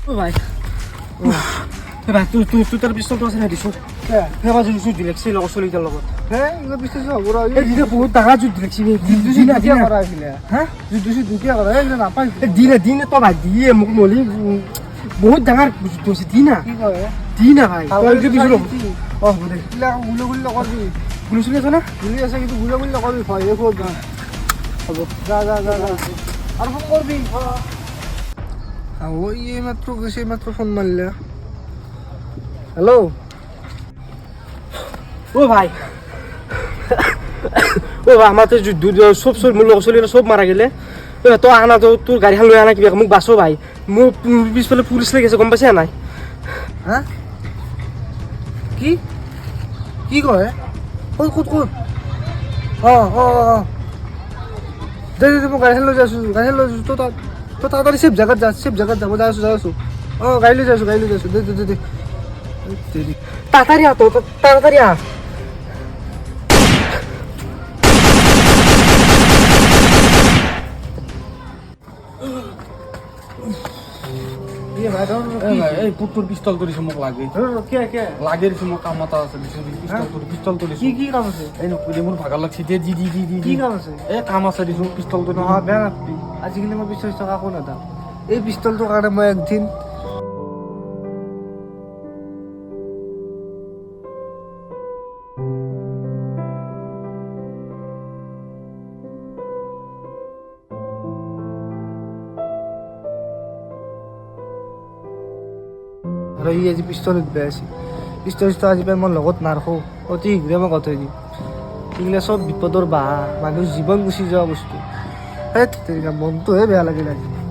ও ভাই ভাই তুই তোর পিস্তলটো আছে না দিছো হেবা যুদ্ধ লাগছে লগৰ চলিটাৰ লগত এইগুলো বিশ্বাস হবো এই দিনে বহুত ডাঙৰ যুদ্ধ লাগছে দুটিয়া করা হয়েছিল হ্যাঁ দুটিয়া করা এগুলো না পাই দিনে তো ভাই দিয়ে মোক নলি বহুত ডাঙৰ যুদ্ধ হৈছে দি না কি কয় দি না ভাই তই কি দিছো ও দে গুলো গুলো করবি গুলি চলি আছে না গুলি আছে কিন্তু গুলো গুলো করবি ভয় দেখো হ'ব যা যা যা যা আর ফোন করবি ওই মাত্র গেছে মাত্র ফোন মারলে হ্যালো ও ভাই আমার তো সব মোৰ লগৰ চলি সব মাৰা গেলে তো আনা তো তোৰ গাড়ীখন লৈ আনা কিবা মোক বাছো ভাই মোৰ পিছফালে পুলিচ লাগিছে গম পাইছে নাই হ্যাঁ কি কি কয় ক'ত ক'ত ক'ত দে মই গাড়ীখন লৈ যাইছোঁ তো তাড়াতাড়ি চেফ জাগাত যা মই যাই আছোঁ গাড়ী লৈ যাইছোঁ দে তাড়াতাড়ি আহ তো তাড়াতাড়ি আহ এই পুটুর পিস্তল তো দিছে মোক লাগে লাগে দিছে মোক কাম এটা আছে পিস্তল তো দিছে কি কাম আছে এই নকলি মোৰ ভাগৰ লাগছে দে দি কি কাম আছে এই কাম আছে দিছো পিস্তল তো নহয় বেয়া নাপাবি আজিকালি মই 20 টকা একো নাদাম এই পিস্তলটোৰ কাৰণে মই একদিন আৰু ই আজি পিস্তলত বেয়া আছে পিস্তলটো আজি পাই মই লগত নাৰাখোঁ অতি শীঘ্ৰে মই গতাই দিম এইগিলা চব বিপদৰ বাহা মানুহ জীৱন গুচি যোৱা বস্তু সেই তেনেকুৱা মনটোহে বেয়া লাগিল আজি